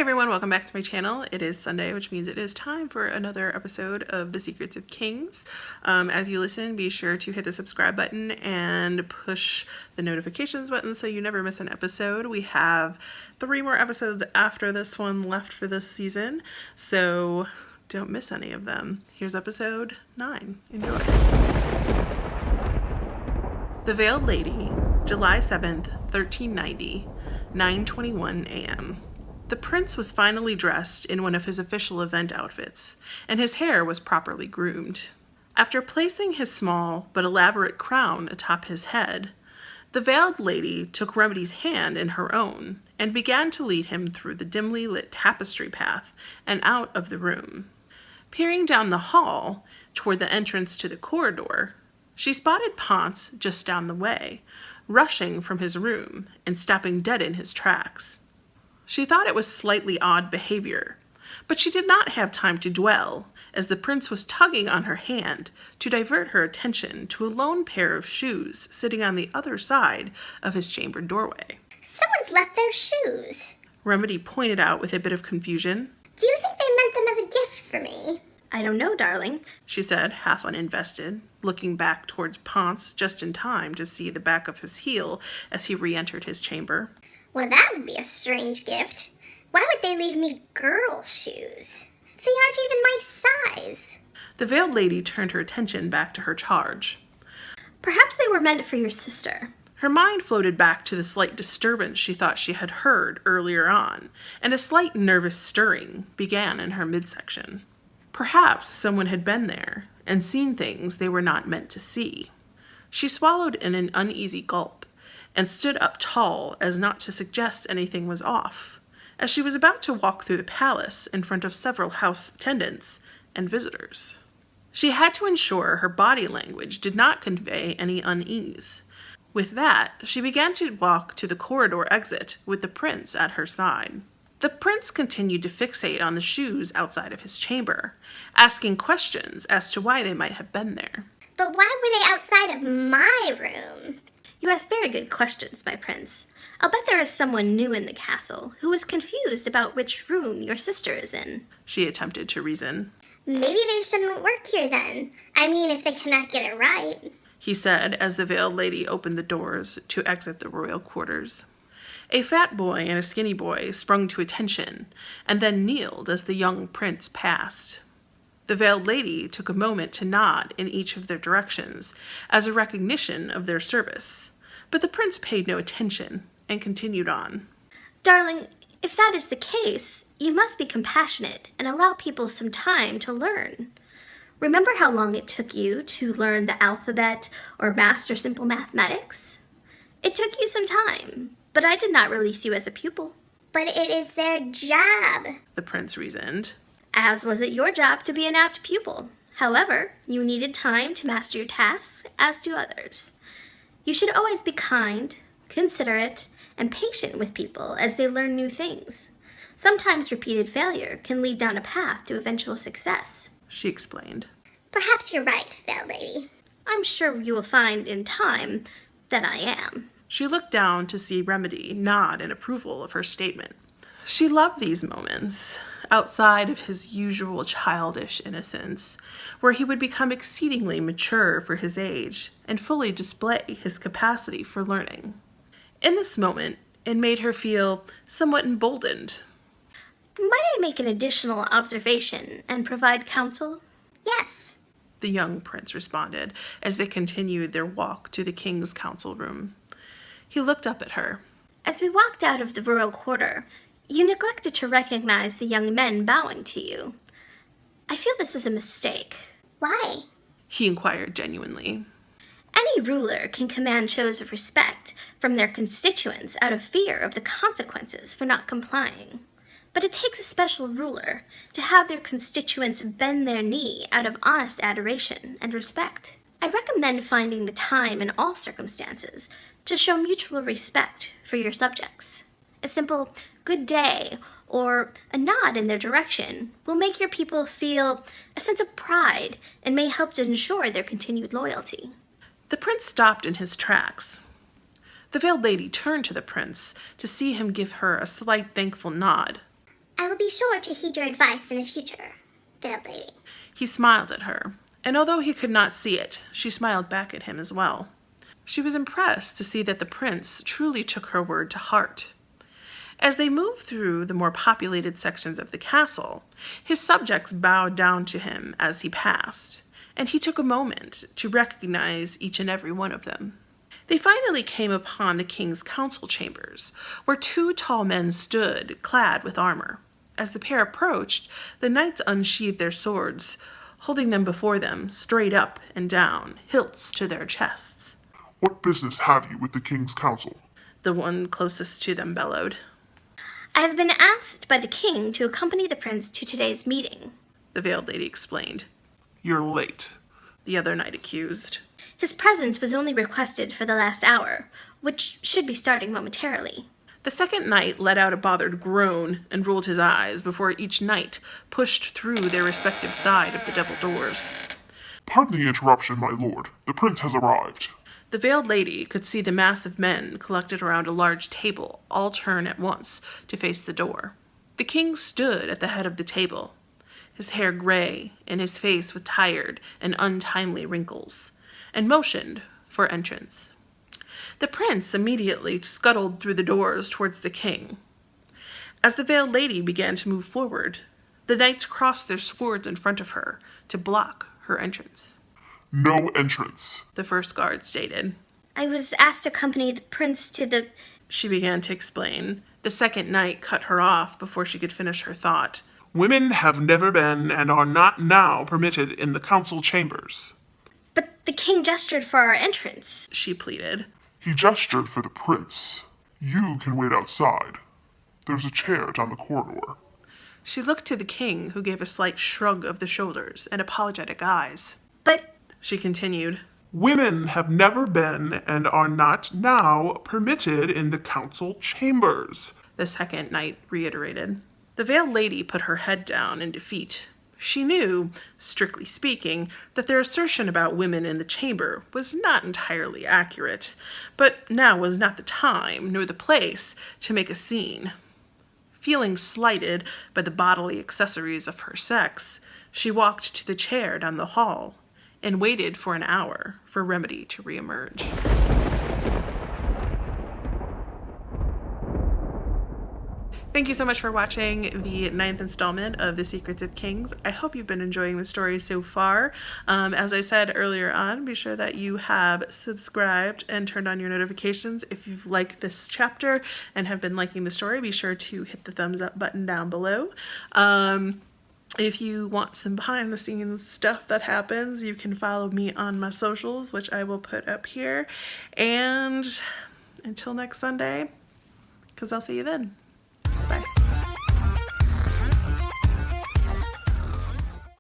everyone, welcome back to my channel. It is Sunday, which means it is time for another episode of The Secrets of Kings. As you listen, be sure to hit the subscribe button and push the notifications button so you never miss an episode. We have 3 more episodes after this one left for this season, so don't miss any of them. Here's episode 9. Enjoy. The Veiled Lady, July 7th, 1390, 9:21 a.m. The prince was finally dressed in one of his official event outfits, and his hair was properly groomed. After placing his small but elaborate crown atop his head, the veiled lady took Remedy's hand in her own and began to lead him through the dimly lit tapestry path and out of the room. Peering down the hall toward the entrance to the corridor, she spotted Ponce just down the way, rushing from his room and stopping dead in his tracks. She thought it was slightly odd behavior, but she did not have time to dwell, as the prince was tugging on her hand to divert her attention to a lone pair of shoes sitting on the other side of his chamber doorway. Someone's left their shoes, Remedy pointed out with a bit of confusion. Do you think they meant them as a gift for me? I don't know, darling, she said, half uninvested, looking back towards Ponce just in time to see the back of his heel as he re-entered his chamber. Well, that would be a strange gift. Why would they leave me girl shoes? They aren't even my size. The veiled lady turned her attention back to her charge. Perhaps they were meant for your sister. Her mind floated back to the slight disturbance she thought she had heard earlier on, and a slight nervous stirring began in her midsection. Perhaps someone had been there and seen things they were not meant to see. She swallowed in an uneasy gulp and stood up tall as not to suggest anything was off, as she was about to walk through the palace in front of several house attendants and visitors. She had to ensure her body language did not convey any unease. With that, she began to walk to the corridor exit with the prince at her side. The prince continued to fixate on the shoes outside of his chamber, asking questions as to why they might have been there. But why were they outside of my room? You ask very good questions, my prince. I'll bet there is someone new in the castle who is confused about which room your sister is in, she attempted to reason. Maybe they shouldn't work here then. I mean, if they cannot get it right, he said as the veiled lady opened the doors to exit the royal quarters. A fat boy and a skinny boy sprung to attention and then kneeled as the young prince passed. The veiled lady took a moment to nod in each of their directions as a recognition of their service, but the prince paid no attention and continued on. Darling, if that is the case, you must be compassionate and allow people some time to learn. Remember how long it took you to learn the alphabet or master simple mathematics? It took you some time, but I did not release you as a pupil. But it is their job, the prince reasoned. As was it your job to be an apt pupil. However, you needed time to master your tasks, as do others. You should always be kind, considerate, and patient with people as they learn new things. Sometimes repeated failure can lead down a path to eventual success, she explained. Perhaps you're right, Veiled Lady. I'm sure you will find in time that I am. She looked down to see Remedy nod in approval of her statement. She loved these moments, outside of his usual childish innocence, where he would become exceedingly mature for his age and fully display his capacity for learning. In this moment, it made her feel somewhat emboldened. Might I make an additional observation and provide counsel? Yes, the young prince responded as they continued their walk to the king's council room. He looked up at her. As we walked out of the royal quarter, you neglected to recognize the young men bowing to you. I feel this is a mistake. Why? He inquired genuinely. Any ruler can command shows of respect from their constituents out of fear of the consequences for not complying. But it takes a special ruler to have their constituents bend their knee out of honest adoration and respect. I recommend finding the time in all circumstances to show mutual respect for your subjects. A simple good day or a nod in their direction will make your people feel a sense of pride and may help to ensure their continued loyalty. The prince stopped in his tracks. The veiled lady turned to the prince to see him give her a slight thankful nod. I will be sure to heed your advice in the future, veiled lady. He smiled at her, and although he could not see it, she smiled back at him as well. She was impressed to see that the prince truly took her word to heart. As they moved through the more populated sections of the castle, his subjects bowed down to him as he passed, and he took a moment to recognize each and every one of them. They finally came upon the king's council chambers, where two tall men stood, clad with armor. As the pair approached, the knights unsheathed their swords, holding them before them, straight up and down, hilts to their chests. What business have you with the king's council? The one closest to them bellowed. I have been asked by the king to accompany the prince to today's meeting, The veiled lady explained. You're late. The other knight accused. His presence was only requested for the last hour, which should be starting momentarily. The second knight let out a bothered groan and rolled his eyes before each knight pushed through their respective side of the double doors. Pardon the interruption, my lord. The prince has arrived. The veiled lady could see the mass of men collected around a large table all turn at once to face the door. The king stood at the head of the table, his hair gray and his face with tired and untimely wrinkles, and motioned for entrance. The prince immediately scuttled through the doors towards the king. As the veiled lady began to move forward, the knights crossed their swords in front of her to block her entrance. No entrance. The first guard stated. I was asked to accompany the prince to the... She began to explain. The second knight cut her off before she could finish her thought. Women have never been and are not now permitted in the council chambers. But the king gestured for our entrance. She pleaded. He gestured for the prince. You can wait outside. There's a chair down the corridor. She looked to the king, who gave a slight shrug of the shoulders and apologetic eyes. But She continued. Women have never been and are not now permitted in the council chambers. The second knight reiterated. The veiled lady put her head down in defeat. She knew, strictly speaking, that their assertion about women in the chamber was not entirely accurate, but now was not the time nor the place to make a scene. Feeling slighted by the bodily accessories of her sex, she walked to the chair down the hall and waited for an hour for Remedy to reemerge. Thank you so much for watching the 9th installment of The Secrets of Kings. I hope you've been enjoying the story so far. As I said earlier on, be sure that you have subscribed and turned on your notifications. If you've liked this chapter and have been liking the story, be sure to hit the thumbs up button down below. If you want some behind the scenes stuff that happens, you can follow me on my socials, which I will put up here. And until next Sunday, because I'll see you then.